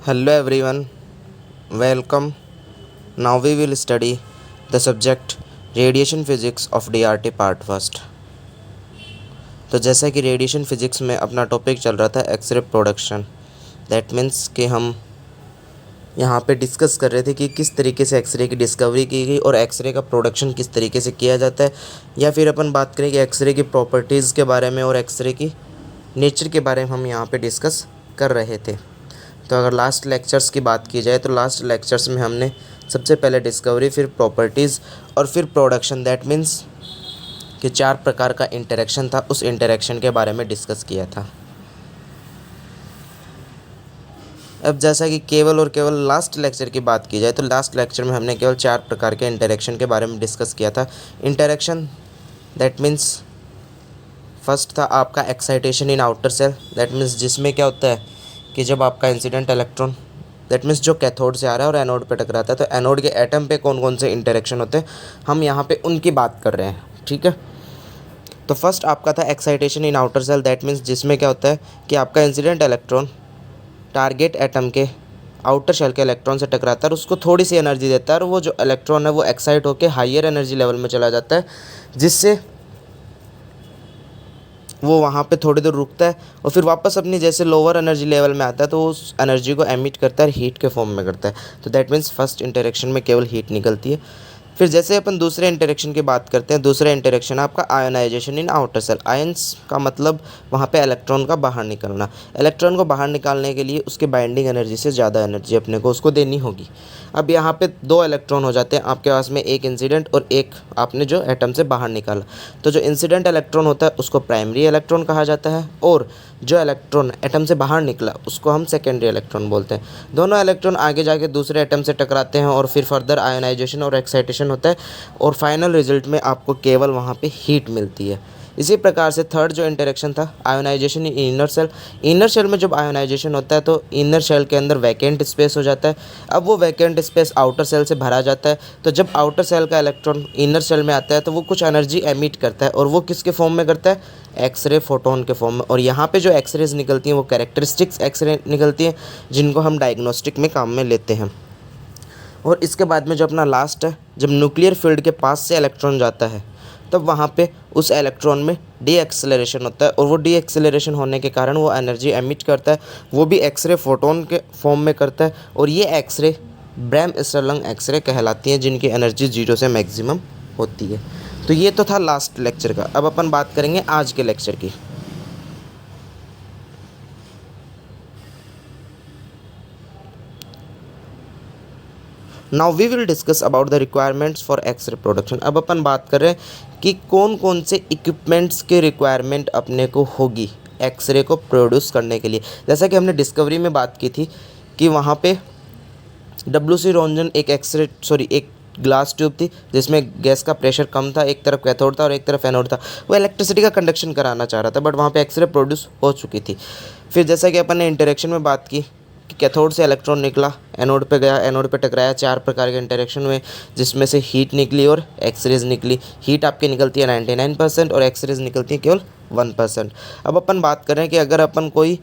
Hello everyone, welcome. Now we will study the subject Radiation Physics of DRT Part First. तो जैसा कि radiation physics में अपना topic चल रहा था एक्सरे प्रोडक्शन, दैट मीन्स कि हम यहाँ पे डिस्कस कर रहे थे कि किस तरीके से एक्सरे की डिस्कवरी की गई और एक्सरे का प्रोडक्शन किस तरीके से किया जाता है, या फिर अपन बात करें कि एक्सरे की प्रॉपर्टीज़ के बारे में और एक्सरे की नेचर के बारे में हम यहाँ पे डिस्कस कर रहे थे। तो अगर लास्ट लेक्चर्स की बात की जाए तो लास्ट लेक्चर्स में हमने सबसे पहले डिस्कवरी, फिर प्रॉपर्टीज़ और फिर प्रोडक्शन, दैट मीन्स कि 4 प्रकार का इंटरेक्शन था, उस इंटरेक्शन के बारे में डिस्कस किया था। अब जैसा कि केवल और केवल लास्ट लेक्चर की बात की जाए तो लास्ट लेक्चर में हमने केवल 4 प्रकार के इंटरेक्शन के बारे में डिस्कस किया था। इंटरेक्शन दैट मीन्स फर्स्ट था आपका excitation in outer shell, that means जिसमें क्या होता है कि जब आपका इंसिडेंट इलेक्ट्रॉन दैट मीन्स जो कैथोड से आ रहा है और एनोड पे टकराता है, तो एनोड के एटम पे कौन कौन से इंटरेक्शन होते हैं हम यहाँ पे उनकी बात कर रहे हैं। ठीक है, तो फर्स्ट आपका था excitation in outer shell, that means जिसमें क्या होता है कि आपका इंसिडेंट इलेक्ट्रॉन टारगेट एटम के आउटर शेल के इलेक्ट्रॉन से टकराता है और उसको थोड़ी सी एनर्जी देता है, और वो जो इलेक्ट्रॉन है वो एक्साइट होकर हायर एनर्जी लेवल में चला जाता है, जिससे वो वहाँ पे थोड़ी देर रुकता है और फिर वापस अपनी जैसे लोअर एनर्जी लेवल में आता है तो उस एनर्जी को एमिट करता है, हीट के फॉर्म में करता है। तो दैट मीन्स फर्स्ट इंटरेक्शन में केवल हीट निकलती है। फिर जैसे अपन दूसरे इंटरेक्शन की बात करते हैं, दूसरा इंटरेक्शन आपका ionization in outer shell. Ions का मतलब वहाँ पे इलेक्ट्रॉन का बाहर निकलना। इलेक्ट्रॉन को बाहर निकालने के लिए उसके बाइंडिंग एनर्जी से ज़्यादा एनर्जी अपने को उसको देनी होगी। अब यहाँ पे 2 इलेक्ट्रॉन हो जाते हैं आपके पास में, एक इंसिडेंट और एक आपने जो एटम से बाहर निकाला। तो जो इंसिडेंट इलेक्ट्रॉन होता है उसको प्राइमरी इलेक्ट्रॉन कहा जाता है, और जो इलेक्ट्रॉन एटम से बाहर निकला उसको हम सेकेंडरी इलेक्ट्रॉन बोलते हैं। दोनों इलेक्ट्रॉन आगे जाके दूसरे एटम से टकराते हैं और फिर फर्दर आयोनाइजेशन और एक्साइटेशन होता है, और फाइनल रिजल्ट में आपको केवल वहाँ पे हीट मिलती है। इसी प्रकार से थर्ड जो इंटरेक्शन था ionization in inner shell. Inner shell में जब आयोनाइजेशन होता है तो इनर सेल के अंदर वैकेंट स्पेस हो जाता है। अब वो वैकेंट स्पेस आउटर सेल से भरा जाता है, तो जब आउटर सेल का इलेक्ट्रॉन इनर सेल में आता है तो वो कुछ एनर्जी एमिट करता है, और वो किसके फॉर्म में करता है, एक्सरे फोटोन के फॉर्म में। और यहाँ पे जो एक्सरेज निकलती हैं वो कैरेक्टरिस्टिक्स एक्सरे निकलती हैं, जिनको हम डायग्नोस्टिक में काम में लेते हैं। और इसके बाद में जो अपना लास्ट है, जब न्यूक्लियर फील्ड के पास से इलेक्ट्रॉन जाता है तब वहाँ पे उस इलेक्ट्रॉन में डी एक्सेलरेशन होता है, और वो डी एक्सेलरेशन होने के कारण वो एनर्जी एमिट करता है, वो भी एक्सरे फोटोन के फॉर्म में करता है, और ये एक्सरे ब्रैम स्टर्लिंग एक्सरे कहलाती हैं, जिनकी एनर्जी 0 से मैक्सिमम होती है। तो ये तो था लास्ट लेक्चर का। अब अपन बात करेंगे आज के लेक्चर की। Now we will discuss about the requirements for X-ray production. अब अपन बात कर रहे हैं कि कौन कौन से इक्विपमेंट्स के रिक्वायरमेंट अपने को होगी एक्सरे को प्रोड्यूस करने के लिए। जैसा कि हमने डिस्कवरी में बात की थी कि वहाँ पे डब्ल्यू.सी. रोंजन एक ग्लास ट्यूब थी जिसमें गैस का प्रेशर कम था, एक तरफ कैथोड था और एक तरफ एनोड था। वो इलेक्ट्रिसिटी का कंडक्शन कराना चाह रहा था, बट वहाँ पे एक्सरे प्रोड्यूस हो चुकी थी। फिर जैसा कि अपन ने इंटरेक्शन में बात की कि कैथोड से इलेक्ट्रॉन निकला, एनोड पे गया, एनोड पे टकराया, 4 प्रकार के इंटरेक्शन हुए, जिसमें से हीट निकली और एक्सरेज निकली। हीट आपकी निकलती है 99% और एक्सरेज निकलती है केवल 1%। अब अपन बात कर रहे हैं कि अगर अपन कोई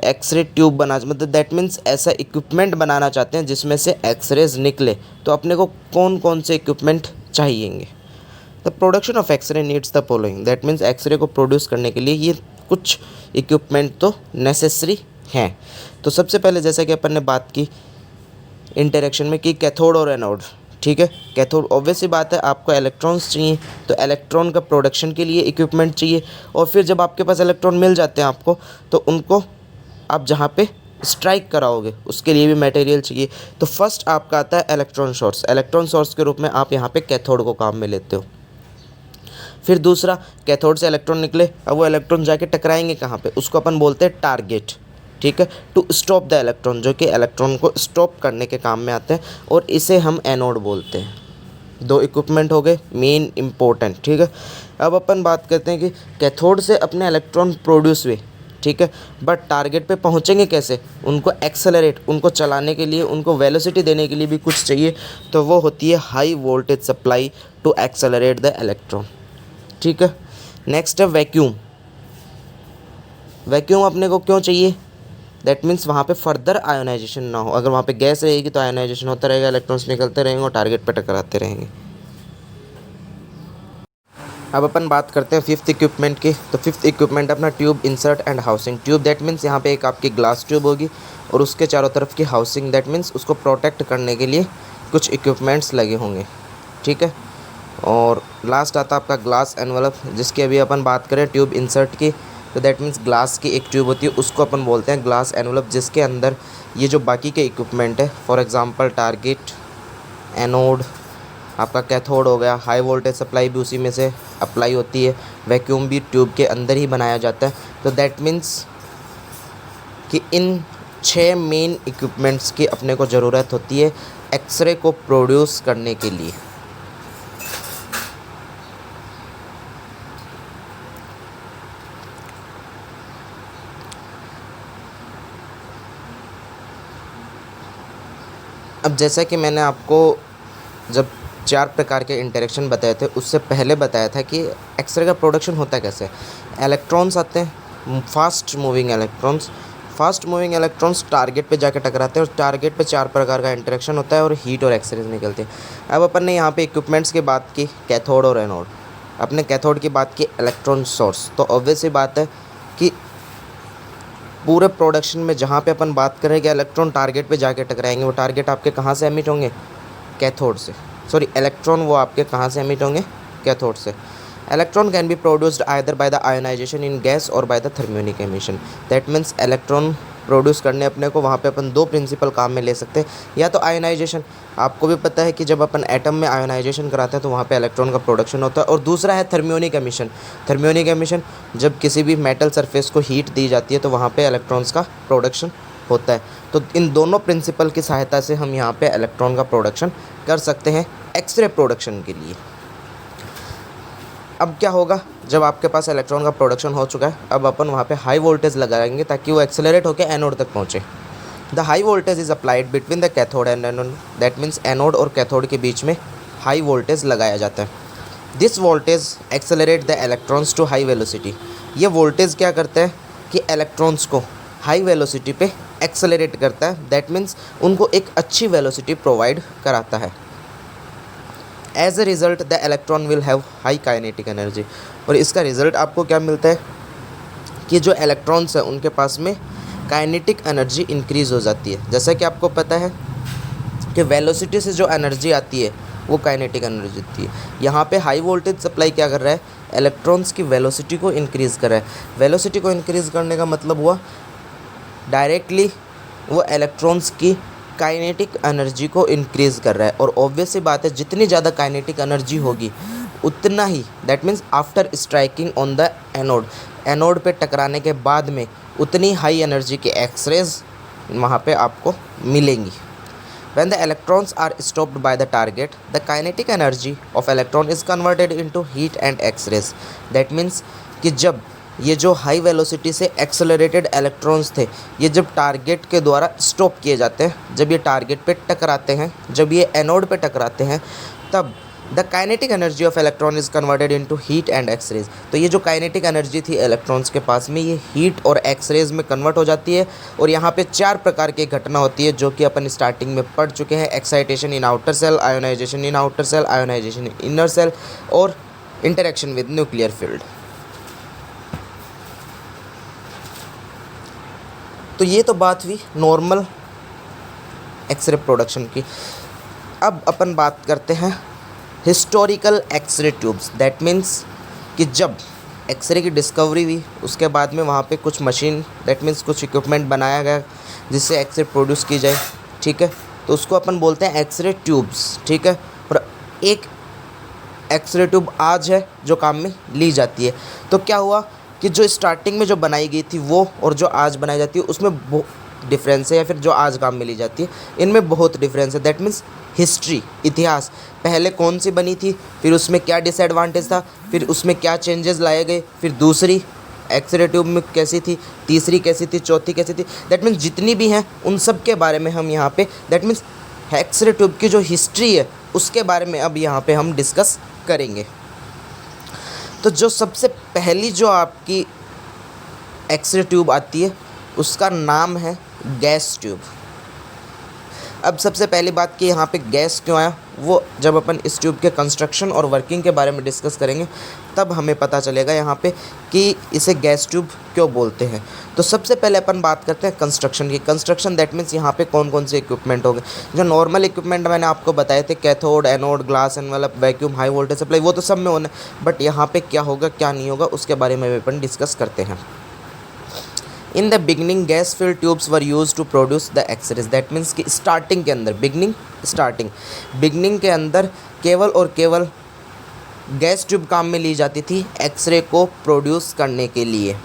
एक्सरे ट्यूब बना, मतलब दैट मीन्स ऐसा इक्विपमेंट बनाना चाहते हैं जिसमें से एक्सरेज निकले, तो अपने को कौन कौन से इक्विपमेंट चाहिएंगे। The production of X-ray needs the following, that means X-ray को प्रोड्यूस करने के लिए ये कुछ इक्विपमेंट तो नेसेसरी हैं। तो सबसे पहले जैसा कि अपन ने बात की इंटरेक्शन में कि कैथोड और एनोड, ठीक है, कैथोड ऑब्वियस सी बात है आपको इलेक्ट्रॉन्स चाहिए, तो इलेक्ट्रॉन का प्रोडक्शन के लिए इक्विपमेंट चाहिए। और फिर जब आपके पास इलेक्ट्रॉन मिल जाते हैं आपको, तो उनको आप जहाँ पे स्ट्राइक कराओगे उसके लिए भी मटेरियल चाहिए। तो फर्स्ट आपका आता है इलेक्ट्रॉन सोर्स। इलेक्ट्रॉन सोर्स के रूप में आप यहाँ पे कैथोड को काम में लेते हो। फिर दूसरा, कैथोड से इलेक्ट्रॉन निकले, अब वो इलेक्ट्रॉन जाके टकराएंगे कहाँ पे, उसको अपन बोलते हैं टारगेट। ठीक है, टू स्टॉप द इलेक्ट्रॉन, जो कि इलेक्ट्रॉन को स्टॉप करने के काम में आते हैं, और इसे हम एनोड बोलते हैं। 2 इक्विपमेंट हो गए मेन इंपॉर्टेंट। ठीक है, अब अपन बात करते हैं कि कैथोड से अपने इलेक्ट्रॉन प्रोड्यूस हुए, ठीक है, बट टारगेट पे पहुंचेंगे कैसे, उनको एक्सेलरेट, उनको चलाने के लिए, उनको वेलोसिटी देने के लिए भी कुछ चाहिए, तो वो होती है high voltage supply to accelerate the electron. ठीक है, नेक्स्ट है वैक्यूम। वैक्यूम अपने को क्यों चाहिए, दैट मीन्स वहाँ पे फर्दर आयोनाइजेशन ना हो। अगर वहाँ पे गैस रहेगी तो आयोनाइजेशन होता रहेगा, इलेक्ट्रॉन्स निकलते रहेंगे और टारगेट पे टकराते रहेंगे। अब अपन बात करते हैं फिफ्थ इक्विपमेंट की। तो फिफ्थ इक्विपमेंट अपना tube insert and housing. Tube that means यहाँ पे एक आपकी ग्लास ट्यूब होगी और उसके चारों तरफ की हाउसिंग दैट मीन्स उसको प्रोटेक्ट करने के लिए कुछ इक्विपमेंट्स लगे होंगे, ठीक है। और लास्ट आता है आपका ग्लास एनवलप, जिसकी अभी अपन बात करें ट्यूब इंसर्ट की, तो दैट मीन्स ग्लास की एक ट्यूब होती है, उसको अपन बोलते हैं ग्लास एनवलप, जिसके अंदर ये जो बाकी के इक्विपमेंट है, फॉर एग्जांपल टारगेट, एनोड, आपका कैथोड हो गया, हाई वोल्टेज सप्लाई भी उसी में से अप्लाई होती है, वैक्यूम भी ट्यूब के अंदर ही बनाया जाता है। तो दैट मीन्स कि इन 6 मेन इक्विपमेंट्स की अपने को ज़रूरत होती है एक्सरे को प्रोड्यूस करने के लिए। अब जैसा कि मैंने आपको जब 4 प्रकार के इंटरेक्शन बताए थे, उससे पहले बताया था कि एक्सरे का प्रोडक्शन होता कैसे। इलेक्ट्रॉन्स आते हैं, fast moving electrons. Fast moving electrons target पे जाके टकराते हैं और टारगेट पे 4 प्रकार का इंटरेक्शन होता है और हीट और एक्सरेज निकलती है। अब अपन ने यहाँ पे इक्विपमेंट्स की बात की, कैथोड और एनोड। अपने कैथोड की बात की इलेक्ट्रॉन सोर्स। तो ऑब्वियस सी बात है कि पूरे प्रोडक्शन में जहाँ पे अपन बात करें कि इलेक्ट्रॉन टारगेट पे जाके टकराएंगे, वो टारगेट आपके कहाँ से एमिट होंगे, कैथोड से। सॉरी, इलेक्ट्रॉन वो आपके कहाँ से एमिट होंगे, कैथोड से। Electron can be produced either by the ionization in gas और by the thermionic emission. That means electron produce करने अपने को वहाँ पे अपन 2 प्रिंसिपल काम में ले सकते हैं, या तो आयोनाइजेशन। आपको भी पता है कि जब अपन एटम में आयोनाइजेशन कराते हैं तो वहाँ पे इलेक्ट्रॉन का प्रोडक्शन होता है, और दूसरा है थर्मियोनिक एमिशन। थर्मियोनिक एमिशन, जब किसी भी मेटल सरफेस को हीट दी जाती है तो वहाँ पे इलेक्ट्रॉन्स का प्रोडक्शन होता है। तो इन दोनों प्रिंसिपल की सहायता से हम यहाँ पे इलेक्ट्रॉन का प्रोडक्शन कर सकते हैं एक्सरे प्रोडक्शन के लिए। अब क्या होगा, जब आपके पास इलेक्ट्रॉन का प्रोडक्शन हो चुका है, अब अपन वहाँ पे हाई वोल्टेज लगाएंगे ताकि वो एक्सेलरेट होकर एनोड तक पहुँचे। The high voltage is applied between the cathode and anode. That means anode और कैथोड के बीच में हाई वोल्टेज लगाया जाता है। This voltage accelerate the electrons to high velocity. ये वोल्टेज क्या करता है कि इलेक्ट्रॉन्स को हाई वेलोसिटी पे एक्सेलरेट करता है। दैट मीन्स उनको एक अच्छी वेलोसिटी प्रोवाइड कराता है। As a result the electron will have high kinetic energy. और इसका रिज़ल्ट आपको क्या मिलता है कि जो इलेक्ट्रॉन्स हैं उनके पास में काइनेटिक एनर्जी इंक्रीज़ हो जाती है। जैसा कि आपको पता है कि वेलोसिटी से जो एनर्जी आती है वो काइनेटिक एनर्जी होती है। यहाँ पे हाई वोल्टेज सप्लाई क्या कर रहा है, इलेक्ट्रॉन्स की वेलोसिटी को इंक्रीज़ कर रहा है। वेलोसिटी को इंक्रीज़ करने का मतलब हुआ डायरेक्टली वो इलेक्ट्रॉन्स की काइनेटिक एनर्जी को इंक्रीज़ कर रहा है। और ऑब्वियस सी बात है, जितनी ज़्यादा काइनेटिक एनर्जी होगी उतना ही, that means after striking on the anode, anode पे टकराने के बाद में उतनी हाई एनर्जी के एक्सरेज वहाँ पे आपको मिलेंगी। When the electrons are stopped by the target, the kinetic energy of electron is converted into heat and X-rays. That means कि जब ये जो हाई वेलोसिटी से एक्सेलरेटेड इलेक्ट्रॉन्स थे, ये जब टारगेट के द्वारा स्टॉप किए जाते हैं, जब ये टारगेट पे टकराते हैं, जब ये एनोड पे टकराते हैं, तब the kinetic energy of electron is converted into heat and X-rays. तो ये जो काइनेटिक एनर्जी थी इलेक्ट्रॉन्स के पास में, ये हीट और एक्सरेज में कन्वर्ट हो जाती है। और यहाँ पे 4 प्रकार की घटना होती है जो कि अपन स्टार्टिंग में पढ़ चुके हैं। Excitation in outer shell, ionization in outer shell, ionization in inner shell और इंटरेक्शन विद न्यूक्लियर फील्ड। तो ये तो बात हुई नॉर्मल एक्सरे प्रोडक्शन की। अब अपन बात करते हैं historical X-ray tubes. That means कि जब एक्सरे की डिस्कवरी हुई उसके बाद में वहाँ पे कुछ मशीन, दैट मीन्स कुछ इक्विपमेंट बनाया गया जिससे एक्सरे प्रोड्यूस की जाए, ठीक है। तो उसको अपन बोलते हैं एक्सरे ट्यूब्स, ठीक है। और एक एक्सरे ट्यूब आज है जो काम में ली जाती है। तो क्या हुआ कि जो स्टार्टिंग में जो बनाई गई थी वो और जो आज बनाई जाती है उसमें बहुत डिफरेंस है, या फिर जो आज काम में ली जाती है इनमें बहुत डिफरेंस है। दैट मीन्स हिस्ट्री, इतिहास, पहले कौन सी बनी थी, फिर उसमें क्या डिसएडवांटेज था, फिर उसमें क्या चेंजेस लाए गए, फिर दूसरी एक्सरे ट्यूब में कैसी थी, तीसरी कैसी थी, चौथी कैसी थी। दैट मीन्स जितनी भी हैं उन सब के बारे में हम यहाँ पे, दैट मीन्स एक्सरे ट्यूब की जो हिस्ट्री है उसके बारे में अब यहाँ पे हम डिस्कस करेंगे। तो जो सबसे पहली जो आपकी एक्सरे ट्यूब आती है उसका नाम है गैस ट्यूब। अब सबसे पहली बात कि यहाँ पे गैस क्यों आया, वो जब अपन इस ट्यूब के कंस्ट्रक्शन और वर्किंग के बारे में डिस्कस करेंगे तब हमें पता चलेगा यहाँ पे कि इसे गैस ट्यूब क्यों बोलते हैं। तो सबसे पहले अपन बात करते हैं कंस्ट्रक्शन की। कंस्ट्रक्शन दैट मीन्स यहाँ पे कौन कौन से इक्विपमेंट हो गए। जो नॉर्मल इक्विपमेंट मैंने आपको बताए थे, cathode, anode, glass envelope, vacuum, high voltage supply, वो तो सब में होना है, बट यहाँ पे क्या होगा क्या नहीं होगा उसके बारे में अपन डिस्कस करते हैं। In the beginning gas filled tubes were used to produce the X-rays. That means कि स्टार्टिंग के अंदर बिगनिंग के अंदर केवल और केवल गैस ट्यूब काम में ली जाती थी एक्सरे को प्रोड्यूस करने के लिए।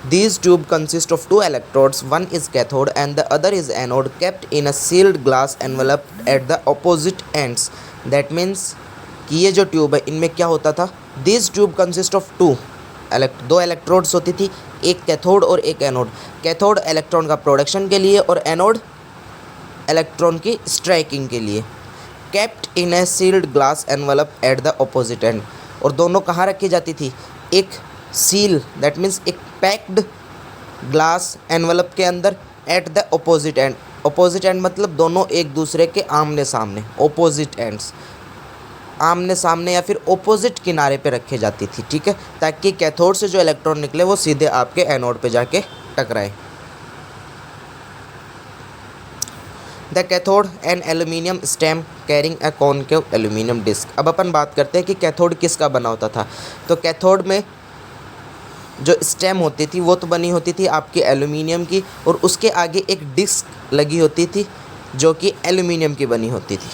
These tube consist of two electrodes, one is cathode and the other is anode, kept in a sealed glass envelope at the opposite ends. That means कि ये जो ट्यूब है इनमें क्या होता था, These tube consist of दो electrodes होती थी, एक कैथोड और एक एनोड। कैथोड इलेक्ट्रॉन का प्रोडक्शन के लिए और एनोड इलेक्ट्रॉन की स्ट्राइकिंग के लिए। Kept in a sealed glass envelope at the opposite end, और दोनों कहाँ रखी जाती थी, एक सील दैट मीन्स एक पैक्ड ग्लास एनवलप के अंदर at the opposite end. Opposite end मतलब दोनों एक दूसरे के आमने सामने, ऑपोजिट एंड्स आमने सामने या फिर ऑपोजिट किनारे पे रखे जाती थी, ठीक है, ताकि कैथोड से जो इलेक्ट्रॉन निकले वो सीधे आपके एनोड पे जाके टकराए। The cathode an aluminium stem carrying a concave aluminium disc. अब अपन बात करते हैं कि कैथोड किसका बना होता था। तो कैथोड में जो स्टेम होती थी वो तो बनी होती थी आपकी एल्यूमिनियम की, और उसके आगे एक डिस्क लगी होती थी जो कि एल्यूमिनियम की बनी होती थी।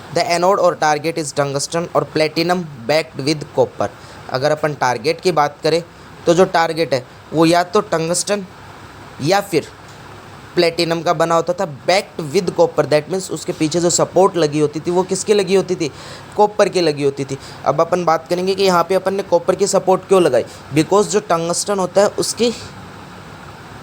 द एनोड और टारगेट इज़ टंगस्टन और प्लेटिनम बैक्ड विद कॉपर। अगर अपन टारगेट की बात करें तो जो टारगेट है वो या तो टंगस्टन या फिर प्लेटिनम का बना होता था, backed with copper. That means उसके पीछे जो सपोर्ट लगी होती थी वो किसकी लगी होती थी, कॉपर की लगी होती थी। अब अपन बात करेंगे कि यहाँ पे अपन ने कॉपर की सपोर्ट क्यों लगाई, बिकॉज जो टंगस्टन होता है उसकी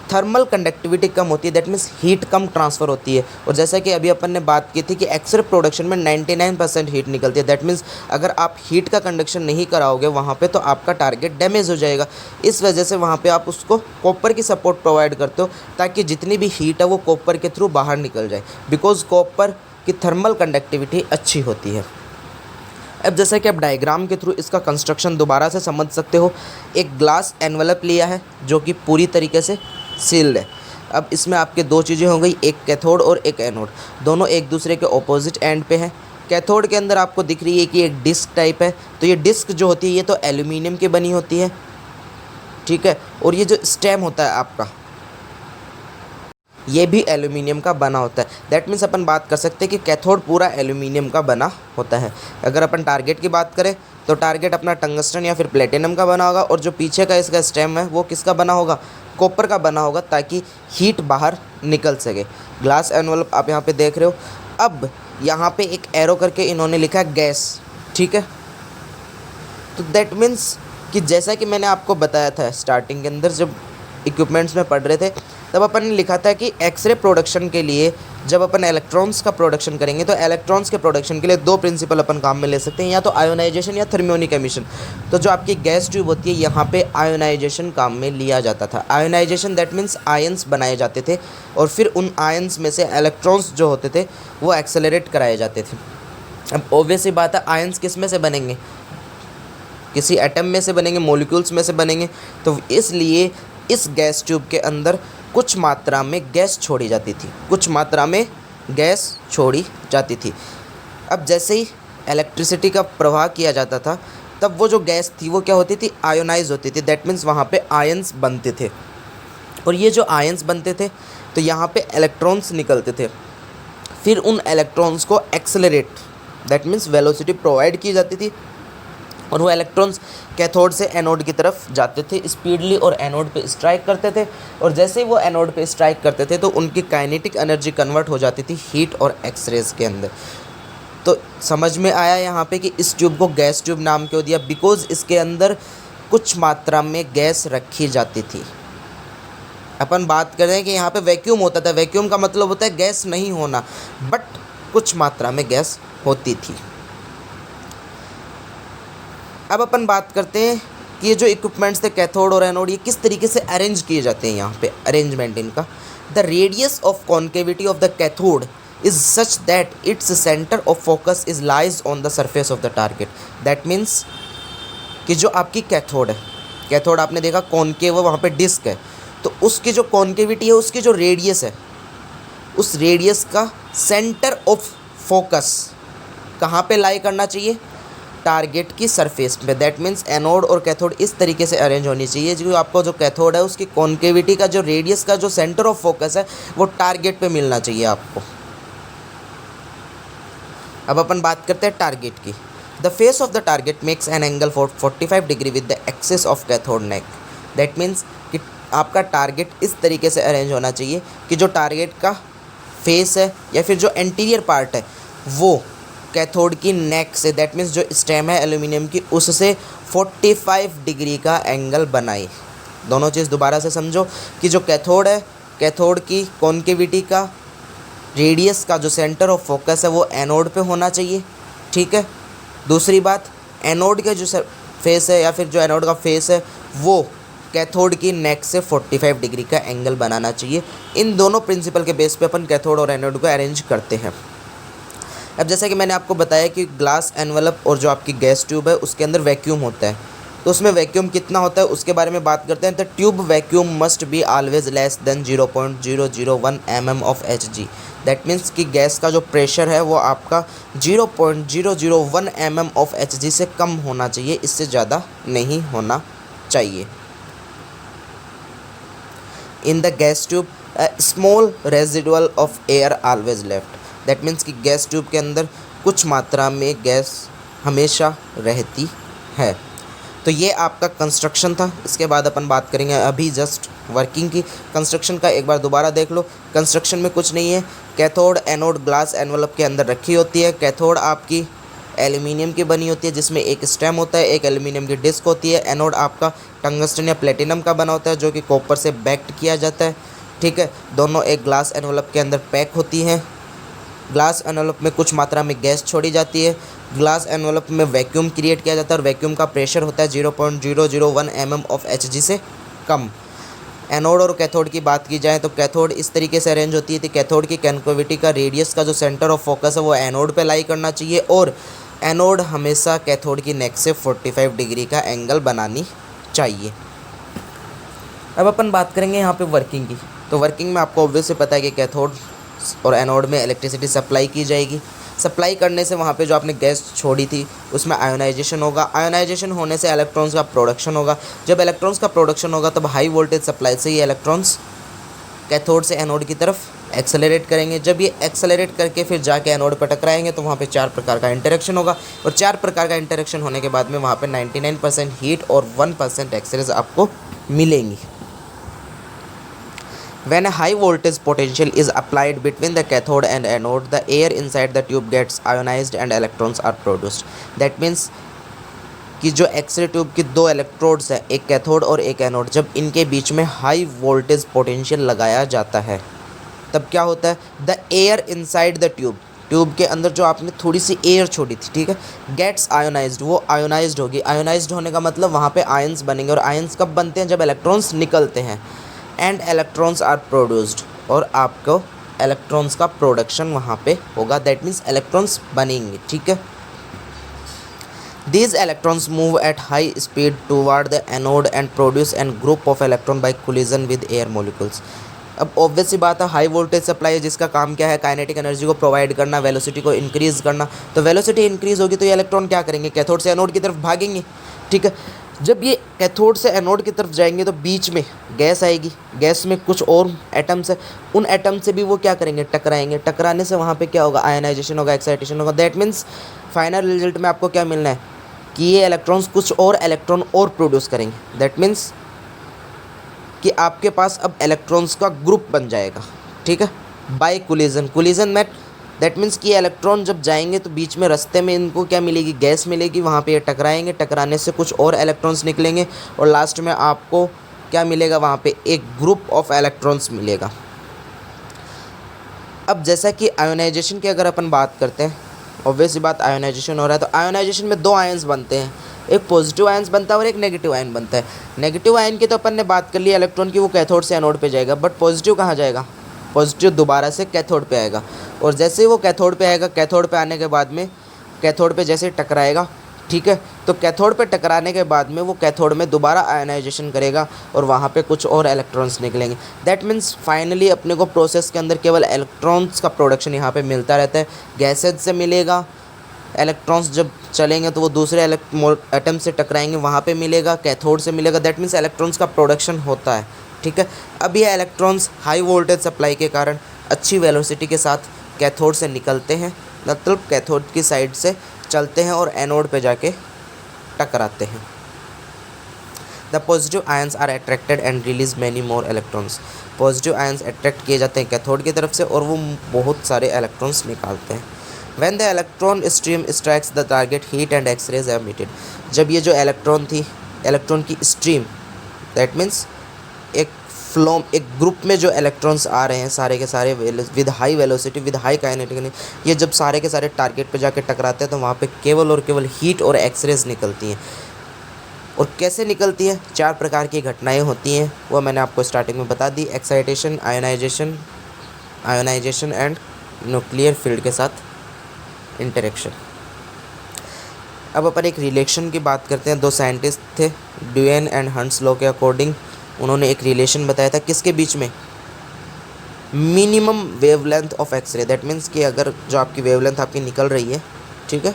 थर्मल कंडक्टिविटी कम होती है, that means heat come transfer होती है। और जैसा कि अभी अपन ने बात की थी कि एक्सरे प्रोडक्शन में 99% हीट निकलती है। दैट मीन्स अगर आप हीट का कंडक्शन नहीं कराओगे वहाँ पे तो आपका टारगेट डैमेज हो जाएगा। इस वजह से वहाँ पे आप उसको कॉपर की सपोर्ट प्रोवाइड करते हो ताकि जितनी भी हीट है वो कॉपर के थ्रू बाहर निकल जाए, बिकॉज कॉपर की थर्मल कंडक्टिविटी अच्छी होती है। अब जैसा कि आप डायग्राम के थ्रू इसका कंस्ट्रक्शन दोबारा से समझ सकते हो, एक ग्लास एनवलप लिया है जो कि पूरी तरीके से सील्ड है। अब इसमें आपके दो चीज़ें हो गई, एक कैथोड और एक एनोड, दोनों एक दूसरे के ऑपोजिट एंड पे हैं। कैथोड के अंदर आपको दिख रही है कि एक डिस्क टाइप है, तो ये डिस्क जो होती है ये तो एल्यूमिनियम की बनी होती है, ठीक है, और ये जो स्टेम होता है आपका ये भी एल्यूमिनियम का बना होता है। दैट मीन्स अपन बात कर सकते हैं कि कैथोड पूरा एल्यूमिनियम का बना होता है। अगर अपन टारगेट की बात करें तो टारगेट अपना टंगस्टन या फिर प्लेटिनम का बना होगा, और जो पीछे का इसका स्टेम है वो किसका बना होगा, कॉपर का बना होगा, ताकि हीट बाहर निकल सके। ग्लास एनवलप आप यहाँ पे देख रहे हो। अब यहाँ पे एक एरो करके इन्होंने लिखा है गैस, ठीक है। तो दैट मीन्स कि जैसा कि मैंने आपको बताया था स्टार्टिंग के अंदर जब इक्विपमेंट्स में पढ़ रहे थे तब अपन ने लिखा था कि एक्सरे प्रोडक्शन के लिए जब अपन इलेक्ट्रॉन्स का प्रोडक्शन करेंगे तो इलेक्ट्रॉन्स के प्रोडक्शन के लिए दो प्रिंसिपल अपन काम में ले सकते हैं, या तो आयोनाइजेशन या थर्मियोनिक एमिशन। तो जो आपकी गैस ट्यूब होती है यहाँ पे आयोनाइजेशन काम में लिया जाता था। आयोनाइजेशन दैट मीन्स आयंस बनाए जाते थे और फिर उन आयंस में से इलेक्ट्रॉन्स जो होते थे वो एक्सेलरेट कराए जाते थे। अब ऑब्वियस ही बात है, आयंस किस में से बनेंगे, किसी एटम में से बनेंगे, मॉलिक्यूल्स में से बनेंगे। तो इसलिए इस गैस ट्यूब के अंदर कुछ मात्रा में गैस छोड़ी जाती थी, कुछ मात्रा में गैस छोड़ी जाती थी। अब जैसे ही इलेक्ट्रिसिटी का प्रवाह किया जाता था तब वो जो गैस थी वो क्या होती थी, आयोनाइज होती थी। दैट मीन्स वहाँ पे आयंस बनते थे, और ये जो आयंस बनते थे तो यहाँ पे इलेक्ट्रॉन्स निकलते थे। फिर उन इलेक्ट्रॉन्स को accelerate that means velocity provide की जाती थी, और वो इलेक्ट्रॉन्स कैथोड से एनोड की तरफ जाते थे स्पीडली और एनोड पे स्ट्राइक करते थे। और जैसे ही वो एनोड पे स्ट्राइक करते थे तो उनकी काइनेटिक एनर्जी कन्वर्ट हो जाती थी हीट और एक्सरेज के अंदर। तो समझ में आया यहाँ पे कि इस ट्यूब को गैस ट्यूब नाम क्यों दिया, बिकॉज इसके अंदर कुछ मात्रा में गैस रखी जाती थी। अपन बात कर रहे हैं कि यहाँ पे वैक्यूम होता था, वैक्यूम का मतलब होता है गैस नहीं होना, बट कुछ मात्रा में गैस होती थी। अब अपन बात करते हैं कि ये जो इक्विपमेंट्स थे कैथोड और एनोड, ये किस तरीके से अरेंज किए जाते हैं यहाँ पे, अरेंजमेंट इनका। The radius of concavity of the cathode is such that its centre of focus is lies on the surface of the target. That means कि जो आपकी कैथोड है, कैथोड आपने देखा कॉन्केव, वहाँ पे डिस्क है, तो उसकी जो कॉन्केविटी है, उसकी जो रेडियस है, उस रेडियस का सेंटर ऑफ फोकस कहाँ पे लाई करना चाहिए, टारगेट की सरफेस पे। दैट मीन्स एनोड और कैथोड इस तरीके से अरेंज होनी चाहिए जो आपको जो कैथोड है उसकी कॉन्केविटी का जो रेडियस का जो सेंटर ऑफ फोकस है वो टारगेट पे मिलना चाहिए आपको। अब अपन बात करते हैं टारगेट की। The face of the target makes an angle for 45 degree with the axis of cathode neck. That means कि आपका टारगेट इस तरीके से अरेंज होना चाहिए कि जो टारगेट का फेस है या फिर जो एंटीरियर पार्ट है वो कैथोड की नेक से, दैट मीन्स जो स्टेम है एल्यूमिनियम की, उससे 45 डिग्री का एंगल बनाए। दोनों चीज़ दोबारा से समझो कि जो कैथोड है, कैथोड की कॉन्केविटी का रेडियस का जो सेंटर ऑफ फोकस है वो एनोड पे होना चाहिए, ठीक है। दूसरी बात, एनोड के जो फेस है या फिर जो एनोड का फेस है वो कैथोड की नेक से 45 डिग्री का एंगल बनाना चाहिए। इन दोनों प्रिंसिपल के बेस पे अपन कैथोड और एनोड को अरेंज करते हैं। अब जैसा कि मैंने आपको बताया कि ग्लास एनवलप और जो आपकी गैस ट्यूब है उसके अंदर वैक्यूम होता है, तो उसमें वैक्यूम कितना होता है उसके बारे में बात करते हैं। The tube vacuum must be always less than 0.001 mm of Hg। That means कि गैस का जो प्रेशर है वो आपका 0.001 mm ऑफ Hg से कम होना चाहिए, इससे ज़्यादा नहीं होना चाहिए। In the gas tube small residual of air always left. That means कि गैस ट्यूब के अंदर कुछ मात्रा में गैस हमेशा रहती है। तो ये आपका कंस्ट्रक्शन था। इसके बाद अपन बात करेंगे अभी जस्ट वर्किंग की। कंस्ट्रक्शन का एक बार दोबारा देख लो। कंस्ट्रक्शन में कुछ नहीं है, कैथोड एनोड ग्लास एनवलप के अंदर रखी होती है। कैथोड आपकी एल्यूमिनियम की बनी होती है जिसमें एक स्टेम होता है, एक एल्यूमिनियम की डिस्क होती है। एनोड आपका टंगस्टन या प्लेटिनम का बना होता है जो कि कॉपर से बैक्ड किया जाता है, ठीक है। दोनों एक ग्लास एनवलप के अंदर पैक होती हैं। ग्लास एनवलप में कुछ मात्रा में गैस छोड़ी जाती है। ग्लास एनवलप में वैक्यूम क्रिएट किया जाता है और वैक्यूम का प्रेशर होता है 0.001 mm ऑफ Hg से कम। एनोड और कैथोड की बात की जाए तो कैथोड इस तरीके से अरेंज होती है कि कैथोड की कॉन्केविटी का रेडियस का जो सेंटर ऑफ फोकस है वो एनोड पे लाई करना चाहिए और एनोड हमेशा कैथोड की नेक से 45 डिग्री का एंगल बनानी चाहिए। अब अपन बात करेंगे यहाँ पे वर्किंग की। तो वर्किंग में आपको ऑब्वियसली पता है कि कैथोड और एनोड में इलेक्ट्रिसिटी सप्लाई की जाएगी। सप्लाई करने से वहाँ पे जो आपने गैस छोड़ी थी उसमें आयोनाइजेशन होगा। आयोनाइजेशन होने से इलेक्ट्रॉन्स का प्रोडक्शन होगा। जब इलेक्ट्रॉन्स का प्रोडक्शन होगा तब हाई वोल्टेज सप्लाई से ये इलेक्ट्रॉन्स कैथोड से एनोड की तरफ एक्सेलरेट करेंगे। जब ये एक्सेलरेट करके फिर जाके एनोड पर टकराएंगे तो वहाँ पे 4 प्रकार का इंटरेक्शन होगा और 4 प्रकार का इंटरेक्शन होने के बाद में वहाँ पे 99% हीट और 1% एक्सरेज आपको मिलेंगी। When a high voltage potential is applied between the cathode and anode, the air inside the tube gets ionized and electrons are produced. That means कि जो एक्सरे ट्यूब की 2 इलेक्ट्रोड्स हैं, एक कैथोड और एक एनोड, जब इनके बीच में हाई वोल्टेज पोटेंशियल लगाया जाता है तब क्या होता है, the air inside the tube, tube के अंदर जो आपने थोड़ी सी एयर छोड़ी थी, ठीक है, गेट्स आयोनाइज्ड, वो आयोनाइज्ड होगी। आयोनाइज्ड होने का मतलब वहाँ पे आयंस बनेंगे और आयंस कब बनते हैं, जब इलेक्ट्रॉन्स निकलते हैं। एंड इलेक्ट्रॉन्स आर प्रोड्यूस्ड, और आपको इलेक्ट्रॉन्स का प्रोडक्शन वहाँ पे होगा। दैट मीन्स इलेक्ट्रॉन्स बनेंगे, ठीक है। These electrons move at high speed toward the anode and produce a group of electron by collision with air molecules. अब ऑब्वियस सी बात है, हाई वोल्टेज सप्लाई है जिसका काम क्या है, काइनेटिक एनर्जी को प्रोवाइड करना, वेलोसिटी को इंक्रीज़ करना। तो वेलोसिटी इंक्रीज़ होगी तो ये इलेक्ट्रॉन क्या करेंगे, कैथोड से एनोड की तरफ भागेंगे, ठीक है। जब ये कैथोड से एनोड की तरफ जाएंगे तो बीच में गैस आएगी, गैस में कुछ और एटम्स है, उन एटम से भी वो क्या करेंगे, टकराएंगे। टकराने से वहाँ पे क्या होगा, आयनाइजेशन होगा, एक्साइटेशन होगा। दैट मीन्स फाइनल रिजल्ट में आपको क्या मिलना है कि ये इलेक्ट्रॉन्स कुछ और इलेक्ट्रॉन और प्रोड्यूस करेंगे। दैट मीन्स कि आपके पास अब इलेक्ट्रॉन्स का ग्रुप बन जाएगा, ठीक है, बाय कोलिजन। कोलिजन में दैट मीन्स कि इलेक्ट्रॉन जब जाएंगे तो बीच में रास्ते में इनको क्या मिलेगी, गैस मिलेगी, वहाँ पे ये टकराएंगे, टकराने से कुछ और इलेक्ट्रॉन्स निकलेंगे और लास्ट में आपको क्या मिलेगा, वहाँ पे एक ग्रुप ऑफ इलेक्ट्रॉन्स मिलेगा। अब जैसा कि आयोनाइजेशन की अगर अपन बात करते हैं, ऑब्वियसली बात आयोनाइजेशन हो रहा है, तो आयोनाइजेशन में 2 आयंस बनते हैं, एक पॉजिटिव आयंस बनता है और एक नेगेटिव आयन बनता है। नेगेटिव आयन की तो अपन ने बात कर ली इलेक्ट्रॉन की, वो कैथोड से एनोड पे जाएगा, बट पॉजिटिव कहाँ जाएगा? पॉजिटिव दोबारा से कैथोड पे आएगा, और जैसे ही वो कैथोड पे आएगा, कैथोड पे आने के बाद में कैथोड पे जैसे टकराएगा, ठीक है, तो कैथोड पे टकराने के बाद में वो कैथोड में दोबारा आयनाइजेशन करेगा और वहाँ पे कुछ और इलेक्ट्रॉन्स निकलेंगे। दैट मीन्स फाइनली अपने को प्रोसेस के अंदर केवल इलेक्ट्रॉन्स का प्रोडक्शन यहाँ पे मिलता रहता है। गैसेज से मिलेगा, इलेक्ट्रॉन्स जब चलेंगे तो वो दूसरे एटम से टकराएंगे, वहाँ पे मिलेगा, कैथोड से मिलेगा। दैट मीन्स इलेक्ट्रॉन्स का प्रोडक्शन होता है, ठीक है। अब ये इलेक्ट्रॉन्स हाई वोल्टेज सप्लाई के कारण अच्छी वेलोसिटी के साथ कैथोड से निकलते हैं, मतलब कैथोड की साइड से चलते हैं और एनोड पे जाके टकराते हैं। The positive ions are attracted and release many more electrons. Positive ions attract किए जाते हैं कैथोड की तरफ से और वो बहुत सारे इलेक्ट्रॉन्स निकालते हैं। When the electron stream strikes the target, heat and X-rays are emitted। जब ये जो इलेक्ट्रॉन थी, इलेक्ट्रॉन की स्ट्रीम, दैट मीन्स एक फ्लो, एक ग्रुप में जो इलेक्ट्रॉन्स आ रहे हैं सारे के सारे with high velocity, with high kinetic, ये जब सारे के सारे टारगेट पे जाके टकराते हैं तो वहाँ पे केवल और केवल हीट और एक्सरेज निकलती हैं। और कैसे निकलती है? 4 प्रकार की घटनाएं होती हैं, वो मैंने आपको स्टार्टिंग में बता दी। Excitation, ionization and nuclear field के साथ इंटरेक्शन। अब अपन एक रिलेशन की बात करते हैं। 2 साइंटिस्ट थे, ड्यूएन एंड हंसलो के अकॉर्डिंग उन्होंने एक रिलेशन बताया था किसके बीच में? Minimum wavelength of X-ray. That means कि अगर जो आपकी वेवलेंथ आपकी निकल रही है, ठीक है,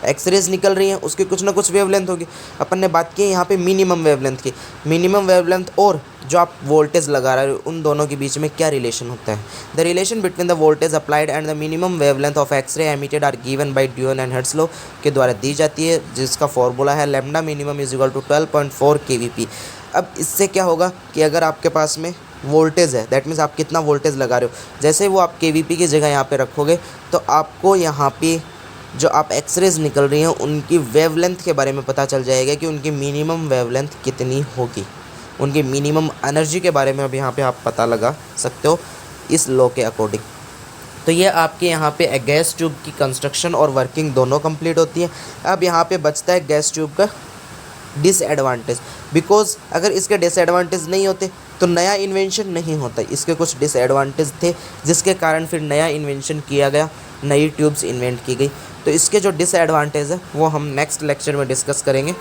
एक्सरेज निकल रही हैं, उसकी कुछ ना कुछ वेवलेंथ होगी। अपन ने बात की यहाँ पे मिनिमम वेवलेंथ की। मिनिमम वेवलेंथ और जो आप वोल्टेज लगा रहे हो, उन दोनों के बीच में क्या रिलेशन होता है? The relation between the voltage applied and the minimum wavelength of x-ray emitted are given by Duane and Hertz के द्वारा दी जाती है, जिसका फॉर्मूला है lambda minimum is equal to 12.4 kVp। अब इससे क्या होगा कि अगर आपके पास में वोल्टेज है, दैट मीन्स आप कितना वोल्टेज लगा रहे हो, जैसे वो आप kVp की जगह यहाँ पे रखोगे तो आपको यहाँ पे जो आप एक्सरेज निकल रही हैं उनकी वेवलेंथ के बारे में पता चल जाएगा कि उनकी मिनिमम वेवलेंथ कितनी होगी। उनकी मिनिमम एनर्जी के बारे में अब यहाँ पे आप पता लगा सकते हो इस लॉ के अकॉर्डिंग। तो ये आपके यहाँ पे गैस ट्यूब की कंस्ट्रक्शन और वर्किंग दोनों कंप्लीट होती है। अब यहाँ पे बचता है गैस ट्यूब का डिसएडवांटेज, बिकॉज अगर इसके डिसएडवांटेज नहीं होते तो नया इन्वेंशन नहीं होता। इसके कुछ डिसएडवांटेज थे जिसके कारण फिर नया इन्वेंशन किया गया, नई ट्यूब्स इन्वेंट की गई। तो इसके जो डिसएडवांटेज है वो हम नेक्स्ट लेक्चर में डिस्कस करेंगे।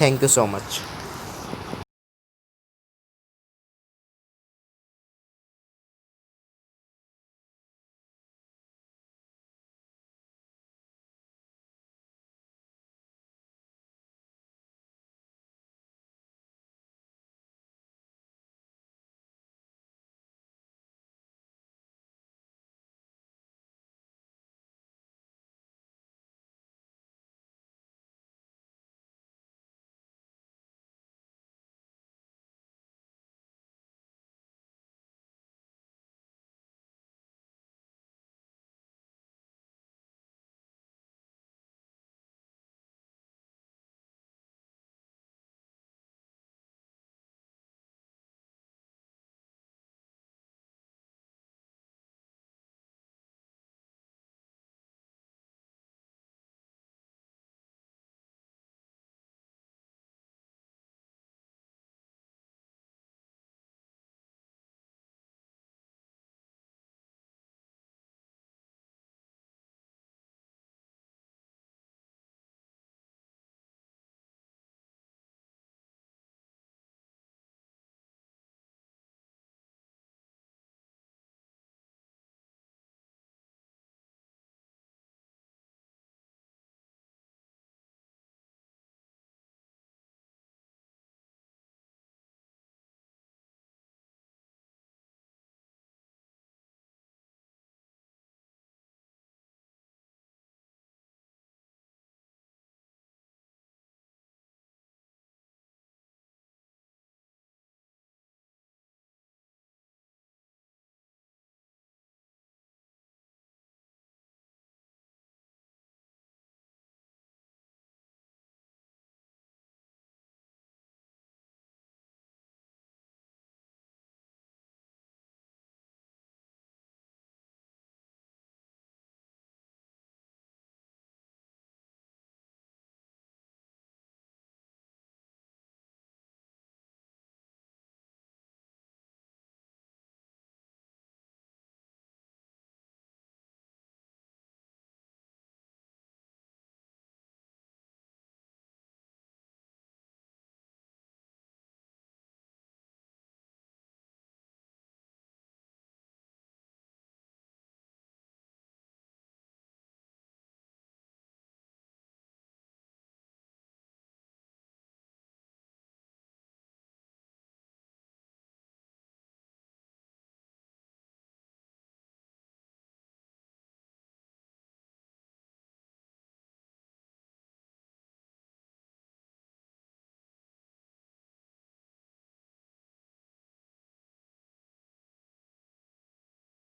Thank you so much.